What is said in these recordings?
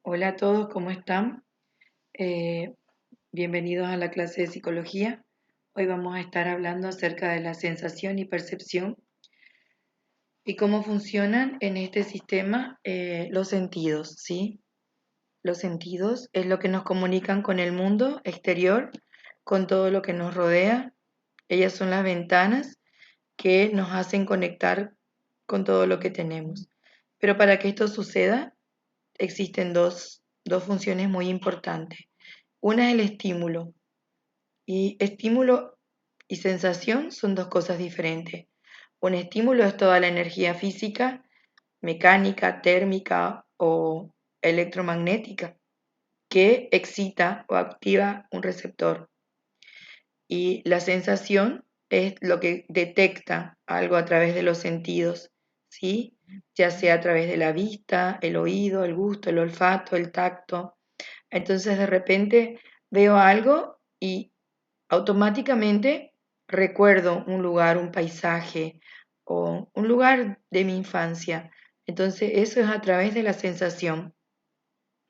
Hola a todos, ¿cómo están? Eh, Bienvenidos a la clase de psicología. Hoy vamos a estar hablando acerca de la sensación y percepción y cómo funcionan en este sistema los sentidos, ¿sí? Los sentidos es lo que nos comunican con el mundo exterior, con todo lo que nos rodea. Ellas son las ventanas que nos hacen conectar con todo lo que tenemos. Pero para que esto suceda, existen dos funciones muy importantes. Una es el estímulo, y estímulo y sensación son dos cosas diferentes. Un estímulo es toda la energía física, mecánica, térmica o electromagnética que excita o activa un receptor. Y la sensación es lo que detecta algo a través de los sentidos, ¿sí? Ya sea a través de la vista, el oído, el gusto, el olfato, el tacto. Entonces de repente veo algo y automáticamente recuerdo un lugar, un paisaje o un lugar de mi infancia. Entonces eso es a través de la sensación.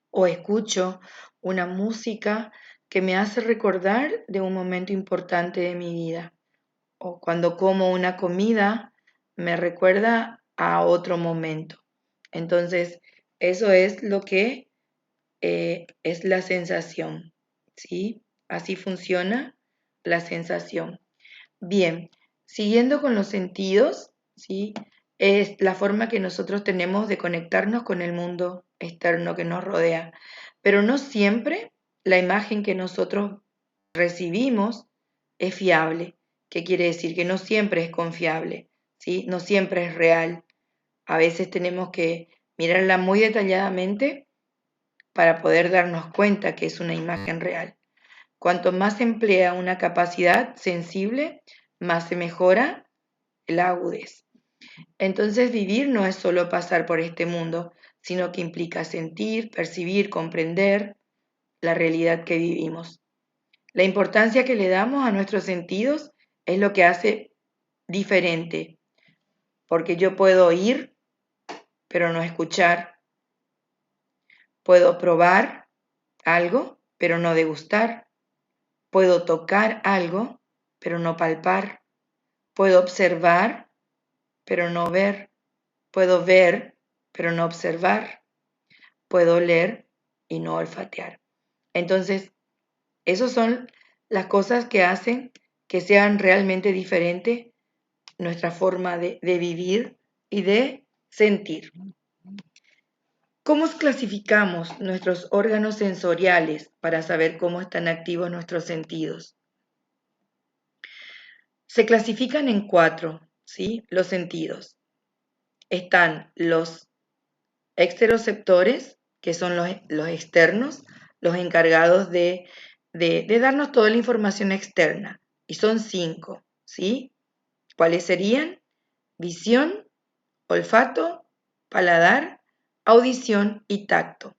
O escucho una música que me hace recordar de un momento importante de mi vida. O cuando como una comida me recuerda a otro momento. Entonces eso es lo que es la sensación, ¿sí? Así funciona la sensación. Bien, siguiendo con los sentidos, ¿sí? Es la forma que nosotros tenemos de conectarnos con el mundo externo que nos rodea. Pero no siempre la imagen que nosotros recibimos es fiable. ¿Qué quiere decir? Que no siempre es confiable, ¿sí? No siempre es real. A veces tenemos que mirarla muy detalladamente para poder darnos cuenta que es una imagen real. Cuanto más se emplea una capacidad sensible, más se mejora la agudez. Entonces vivir no es solo pasar por este mundo, sino que implica sentir, percibir, comprender la realidad que vivimos. La importancia que le damos a nuestros sentidos es lo que hace diferente, porque yo puedo oír, pero no escuchar, puedo probar algo, pero no degustar, puedo tocar algo, pero no palpar, puedo observar, pero no ver, puedo ver, pero no observar, puedo oler y no olfatear. Entonces, esas son las cosas que hacen que sean realmente diferentes nuestra forma de vivir y de sentir. ¿Cómo clasificamos nuestros órganos sensoriales para saber cómo están activos nuestros sentidos? Se clasifican en 4, ¿sí? Los sentidos. Están los exteroceptores, que son los externos, los encargados de darnos toda la información externa. Y son 5, ¿sí? ¿Cuáles serían? Visión, olfato, paladar, audición y tacto.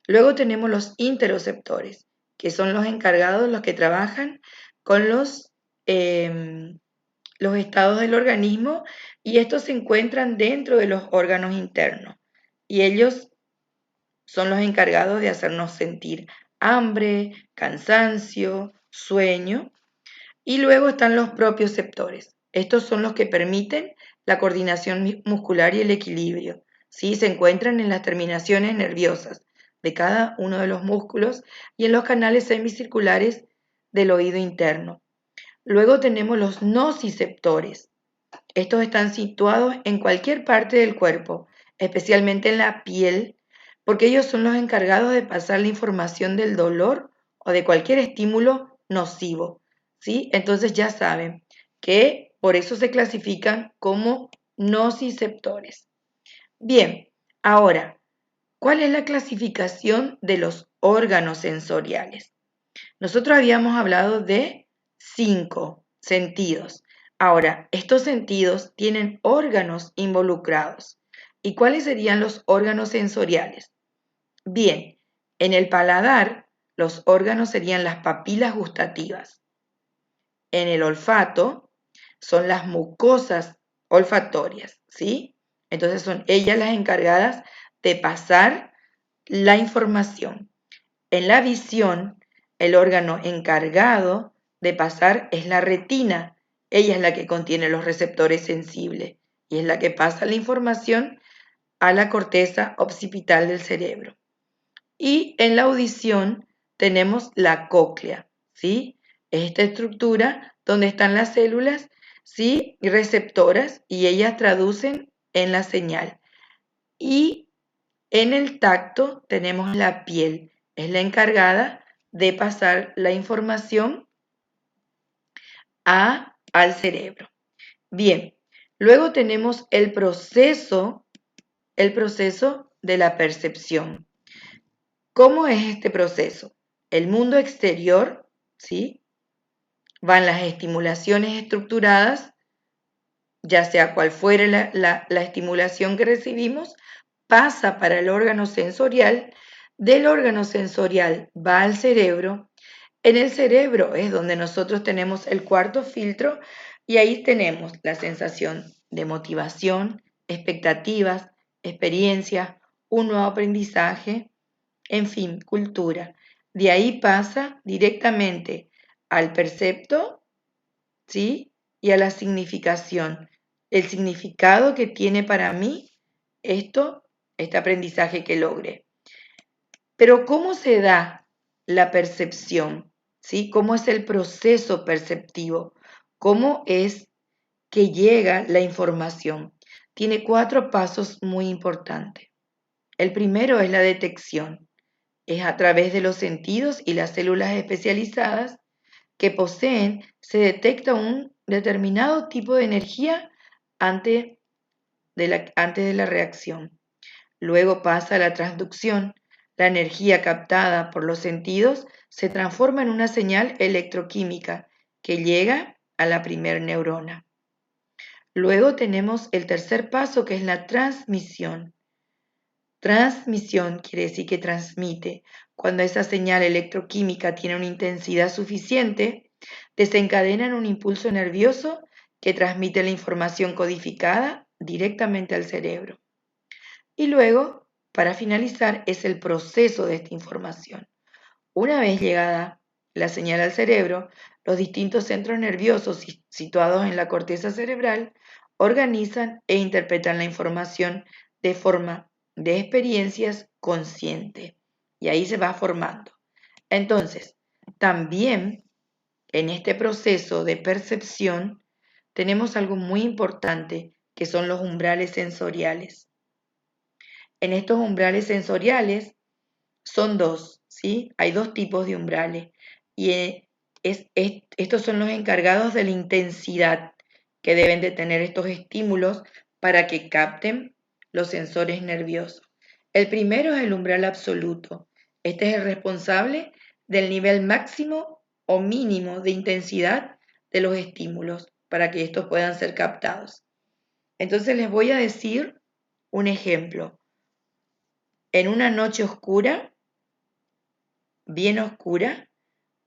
Luego tenemos los interoceptores, que son los encargados, los que trabajan con los estados del organismo, y estos se encuentran dentro de los órganos internos. Y ellos son los encargados de hacernos sentir hambre, cansancio, sueño. Y luego están los propioceptores. Estos son los que permiten la coordinación muscular y el equilibrio. ¿Sí? Se encuentran en las terminaciones nerviosas de cada uno de los músculos y en los canales semicirculares del oído interno. Luego tenemos los nociceptores. Estos están situados en cualquier parte del cuerpo, especialmente en la piel, porque ellos son los encargados de pasar la información del dolor o de cualquier estímulo nocivo, ¿sí? Entonces ya saben que por eso se clasifican como nociceptores. Bien, ahora, ¿cuál es la clasificación de los órganos sensoriales? Nosotros habíamos hablado de 5 sentidos. Ahora, estos sentidos tienen órganos involucrados. ¿Y cuáles serían los órganos sensoriales? Bien, en el paladar, los órganos serían las papilas gustativas. En el olfato, son las mucosas olfatorias, ¿sí? Entonces son ellas las encargadas de pasar la información. En la visión, el órgano encargado de pasar es la retina. Ella es la que contiene los receptores sensibles y es la que pasa la información a la corteza occipital del cerebro. Y en la audición tenemos la cóclea, ¿sí? Esta estructura donde están las células, ¿sí? Receptoras, y ellas traducen en la señal. Y en el tacto tenemos la piel, es la encargada de pasar la información al cerebro. Bien, luego tenemos el proceso de la percepción. ¿Cómo es este proceso? El mundo exterior, ¿sí? Van las estimulaciones estructuradas, ya sea cual fuere la estimulación que recibimos, pasa para el órgano sensorial, del órgano sensorial va al cerebro. En el cerebro es donde nosotros tenemos el cuarto filtro y ahí tenemos la sensación de motivación, expectativas, experiencias, un nuevo aprendizaje, en fin, cultura. De ahí pasa directamente al percepto, ¿sí? Y a la significación. El significado que tiene para mí este aprendizaje que logre. Pero ¿cómo se da la percepción? ¿Sí? ¿Cómo es el proceso perceptivo? ¿Cómo es que llega la información? Tiene 4 pasos muy importantes. El primero es la detección. Es a través de los sentidos y las células especializadas que poseen, se detecta un determinado tipo de energía antes de la reacción. Luego pasa a la transducción. La energía captada por los sentidos se transforma en una señal electroquímica que llega a la primer neurona. Luego tenemos el tercer paso, que es la transmisión. Transmisión quiere decir que transmite. Cuando esa señal electroquímica tiene una intensidad suficiente, desencadena un impulso nervioso que transmite la información codificada directamente al cerebro. Y luego, para finalizar, es el proceso de esta información. Una vez llegada la señal al cerebro, los distintos centros nerviosos situados en la corteza cerebral organizan e interpretan la información de forma de experiencias consciente. Y ahí se va formando. Entonces, también en este proceso de percepción tenemos algo muy importante que son los umbrales sensoriales. En estos umbrales sensoriales son 2, ¿sí? Hay 2 tipos de umbrales y estos son los encargados de la intensidad que deben de tener estos estímulos para que capten los sensores nerviosos. El primero es el umbral absoluto. Este es el responsable del nivel máximo o mínimo de intensidad de los estímulos para que estos puedan ser captados. Entonces les voy a decir un ejemplo. En una noche oscura, bien oscura,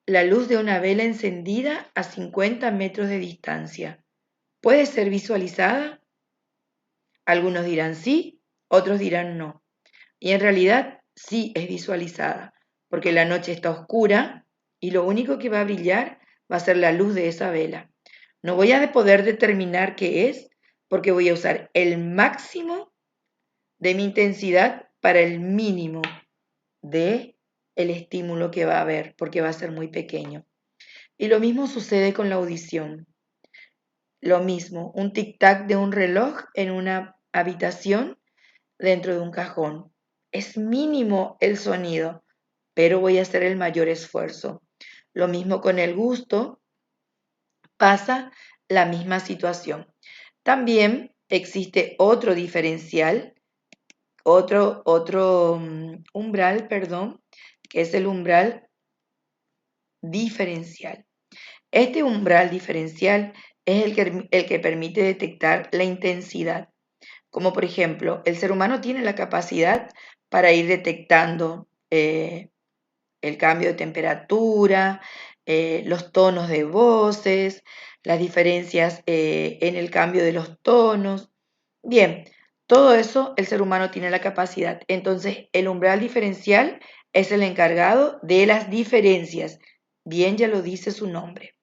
la luz de una vela encendida a 50 metros de distancia. ¿Puede ser visualizada? Algunos dirán sí, otros dirán no. Y en realidad sí es visualizada, porque la noche está oscura y lo único que va a brillar va a ser la luz de esa vela. No voy a poder determinar qué es, porque voy a usar el máximo de mi intensidad para el mínimo de el estímulo que va a haber, porque va a ser muy pequeño. Y lo mismo sucede con la audición. Lo mismo, un tic-tac de un reloj en una habitación dentro de un cajón. Es mínimo el sonido, pero voy a hacer el mayor esfuerzo. Lo mismo con el gusto, pasa la misma situación. También existe otro diferencial, otro umbral, perdón, que es el umbral diferencial. Este umbral diferencial es el que permite detectar la intensidad. Como por ejemplo, el ser humano tiene la capacidad para ir detectando el cambio de temperatura, los tonos de voces, las diferencias en el cambio de los tonos. Bien, Todo eso el ser humano tiene la capacidad. Entonces, el umbral diferencial es el encargado de las diferencias. Bien, ya lo dice su nombre.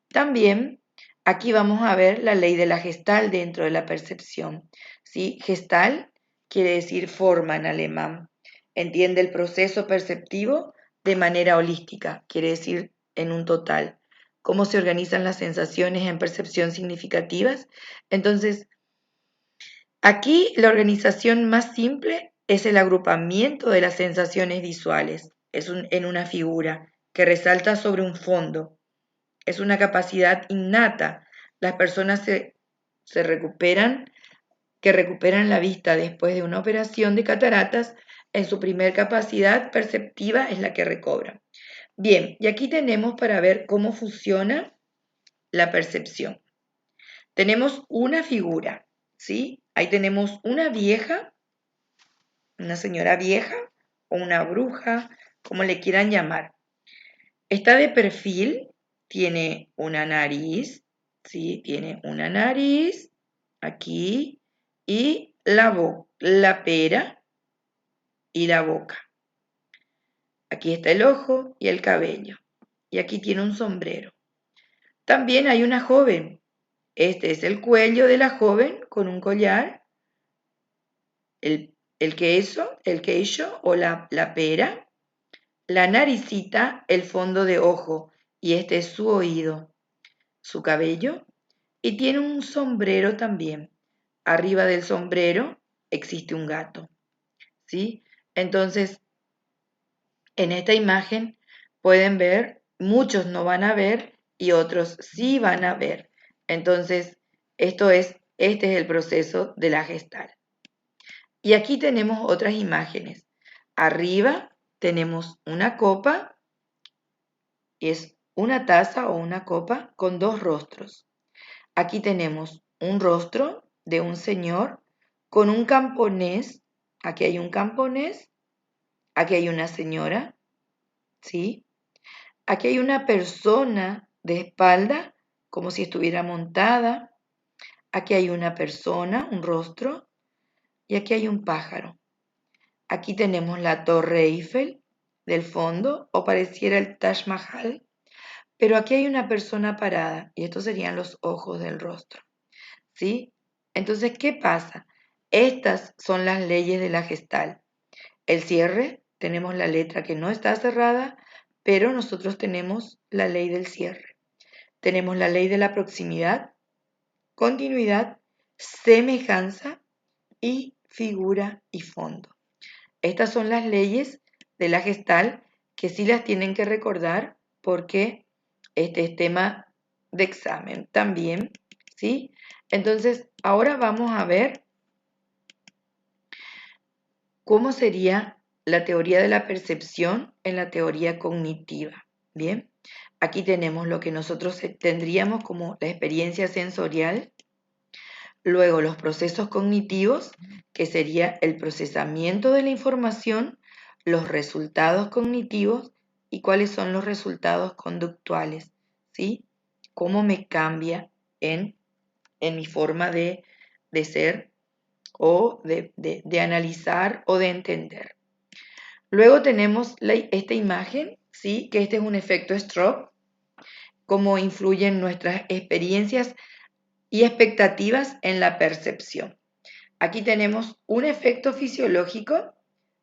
También aquí vamos a ver la ley de la Gestalt dentro de la percepción. ¿Sí? Gestalt quiere decir forma en alemán. Entiende el proceso perceptivo de manera holística, quiere decir en un total. ¿Cómo se organizan las sensaciones en percepción significativas? Entonces, aquí la organización más simple es el agrupamiento de las sensaciones visuales. Es en una figura que resalta sobre un fondo. Es una capacidad innata. Las personas se recuperan, que recuperan la vista después de una operación de cataratas, en su primer capacidad perceptiva es la que recobran. Bien, y aquí tenemos para ver cómo funciona la percepción. Tenemos una figura, ¿sí? Ahí tenemos una vieja, una señora vieja o una bruja, como le quieran llamar. Está de perfil, tiene una nariz, ¿sí? Tiene una nariz aquí y la pera y la boca. Aquí está el ojo y el cabello. Y aquí tiene un sombrero. También hay una joven. Este es el cuello de la joven con un collar, el queixo o la pera, la naricita, el fondo de ojo, y este es su oído, su cabello, y tiene un sombrero también. Arriba del sombrero existe un gato, ¿sí? Entonces, en esta imagen pueden ver, muchos no van a ver y otros sí van a ver. Entonces, este es el proceso de la Gestalt. Y aquí tenemos otras imágenes. Arriba tenemos una copa, es una taza o una copa con dos rostros. Aquí tenemos un rostro de un señor con un camponés. Aquí hay un camponés, aquí hay una señora, ¿sí? Aquí hay una persona de espalda, como si estuviera montada. Aquí hay una persona, un rostro, y aquí hay un pájaro. Aquí tenemos la Torre Eiffel del fondo, o pareciera el Taj Mahal, pero aquí hay una persona parada, y estos serían los ojos del rostro, ¿sí? Entonces, ¿qué pasa? Estas son las leyes de la Gestalt. El cierre, tenemos la letra que no está cerrada, pero nosotros tenemos la ley del cierre. Tenemos la ley de la proximidad, continuidad, semejanza y figura y fondo. Estas son las leyes de la Gestalt que sí las tienen que recordar porque este es tema de examen también, ¿sí? Entonces, ahora vamos a ver cómo sería la teoría de la percepción en la teoría cognitiva. Bien, aquí tenemos lo que nosotros tendríamos como la experiencia sensorial, luego los procesos cognitivos, que sería el procesamiento de la información, los resultados cognitivos y cuáles son los resultados conductuales, ¿sí? Cómo me cambia en mi forma de ser o de analizar o de entender. Luego tenemos esta imagen, ¿sí? Que este es un efecto strobe, cómo influyen nuestras experiencias y expectativas en la percepción. Aquí tenemos un efecto fisiológico,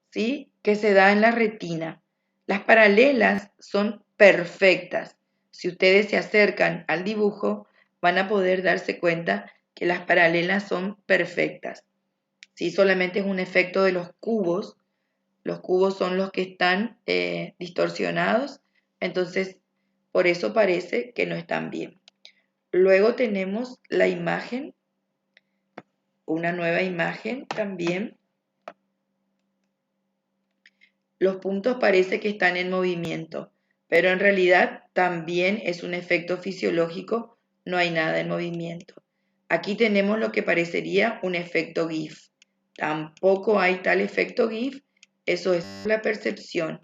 ¿sí? Que se da en la retina. Las paralelas son perfectas. Si ustedes se acercan al dibujo, van a poder darse cuenta que las paralelas son perfectas. ¿Sí? Solamente es un efecto de los cubos. Los cubos son los que están distorsionados, entonces por eso parece que no están bien. Luego tenemos la imagen, una nueva imagen también. Los puntos parece que están en movimiento, pero en realidad también es un efecto fisiológico, no hay nada en movimiento. Aquí tenemos lo que parecería un efecto GIF. Tampoco hay tal efecto GIF, eso es la percepción.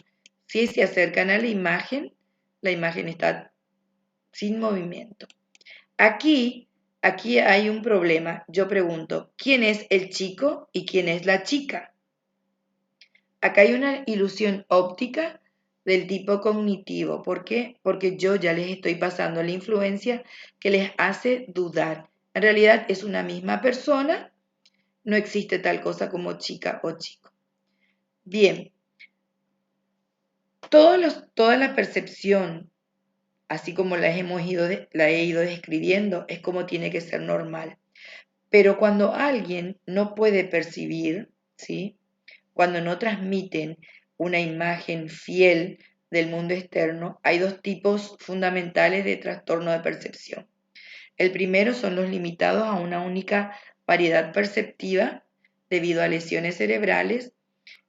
Si se acercan a la imagen está sin movimiento. Aquí aquí hay un problema. Yo pregunto, ¿quién es el chico y quién es la chica? Acá hay una ilusión óptica del tipo cognitivo. ¿Por qué? Porque yo ya les estoy pasando la influencia que les hace dudar. En realidad es una misma persona, no existe tal cosa como chica o chico. Bien, toda la percepción, así como la he ido describiendo, es como tiene que ser normal. Pero cuando alguien no puede percibir, ¿sí? Cuando no transmiten una imagen fiel del mundo externo, hay dos tipos fundamentales de trastorno de percepción. El primero son los limitados a una única variedad perceptiva debido a lesiones cerebrales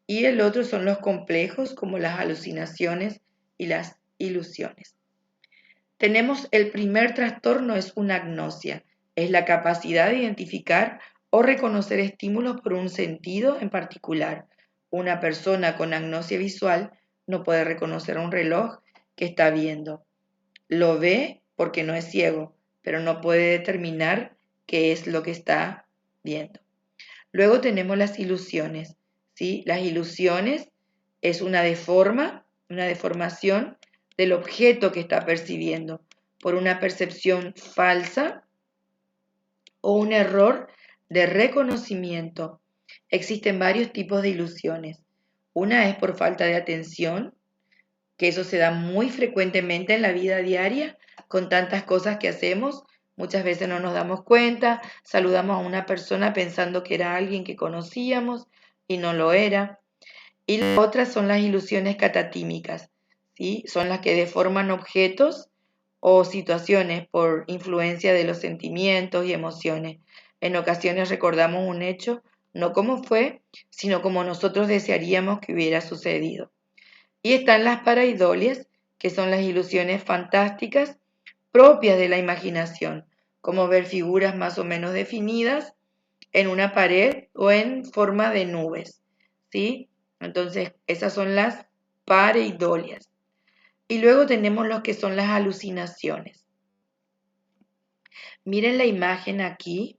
y el otro son los complejos como las alucinaciones y las ilusiones. Tenemos el primer trastorno, es una agnosia, es la capacidad de identificar o reconocer estímulos por un sentido en particular. Una persona con agnosia visual no puede reconocer un reloj que está viendo. Lo ve porque no es ciego, pero no puede determinar qué es lo que está viendo. Luego tenemos las ilusiones, ¿sí? Las ilusiones es una deformación del objeto que está percibiendo por una percepción falsa o un error de reconocimiento. Existen varios tipos de ilusiones. Una es por falta de atención, que eso se da muy frecuentemente en la vida diaria, con tantas cosas que hacemos. Muchas veces no nos damos cuenta, saludamos a una persona pensando que era alguien que conocíamos y no lo era. Y las otras son las ilusiones catatímicas, ¿sí? Son las que deforman objetos o situaciones por influencia de los sentimientos y emociones. En ocasiones recordamos un hecho no como fue, sino como nosotros desearíamos que hubiera sucedido. Y están las paraidolias, que son las ilusiones fantásticas propias de la imaginación, como ver figuras más o menos definidas en una pared o en forma de nubes, ¿sí? Entonces, esas son las pareidolias. Y luego tenemos lo que son las alucinaciones. Miren la imagen aquí,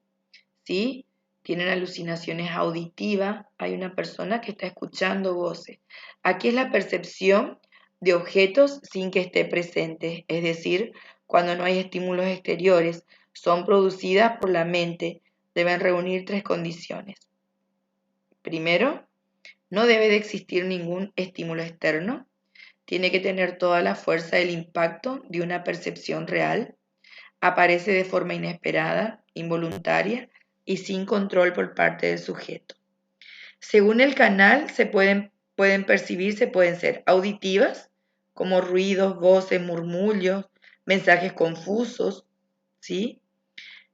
¿sí? Tienen alucinaciones auditivas. Hay una persona que está escuchando voces. Aquí es la percepción de objetos sin que esté presente, es decir, cuando no hay estímulos exteriores, son producidas por la mente. Deben reunir tres condiciones. Primero, no debe de existir ningún estímulo externo. Tiene que tener toda la fuerza del impacto de una percepción real. Aparece de forma inesperada, involuntaria y sin control por parte del sujeto. Según el canal, pueden percibirse, pueden ser auditivas, como ruidos, voces, murmullos, mensajes confusos, ¿sí?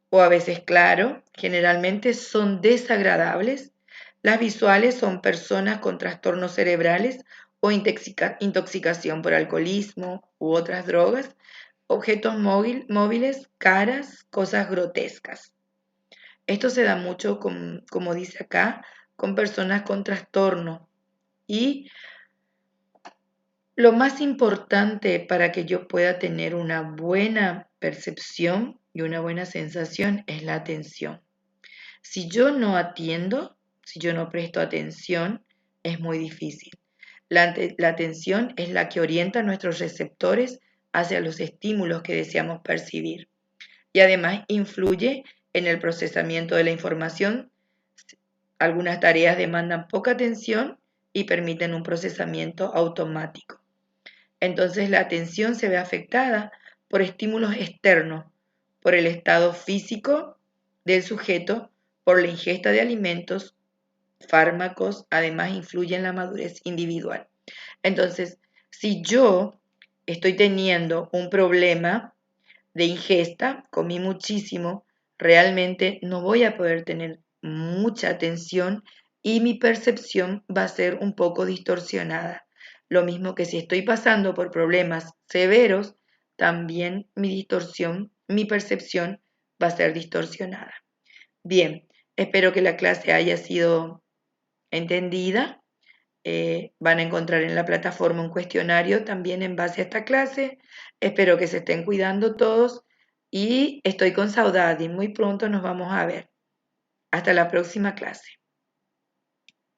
O a veces, claro, generalmente son desagradables. Las visuales son personas con trastornos cerebrales o intoxicación por alcoholismo u otras drogas, objetos móviles, caras, cosas grotescas. Esto se da mucho, como dice acá, con personas con trastorno. Y lo más importante para que yo pueda tener una buena percepción y una buena sensación es la atención. Si yo no atiendo, si yo no presto atención, es muy difícil. La atención es la que orienta nuestros receptores hacia los estímulos que deseamos percibir y además influye en el procesamiento de la información. Algunas tareas demandan poca atención y permiten un procesamiento automático. Entonces la atención se ve afectada por estímulos externos, por el estado físico del sujeto, por la ingesta de alimentos, fármacos, además influye en la madurez individual. Entonces, si yo estoy teniendo un problema de ingesta, comí muchísimo, realmente no voy a poder tener mucha atención y mi percepción va a ser un poco distorsionada. Lo mismo que si estoy pasando por problemas severos, también mi percepción va a ser distorsionada. Bien, espero que la clase haya sido entendida. Van a encontrar en la plataforma un cuestionario también en base a esta clase. Espero que se estén cuidando todos y estoy con saudade y muy pronto nos vamos a ver. Hasta la próxima clase.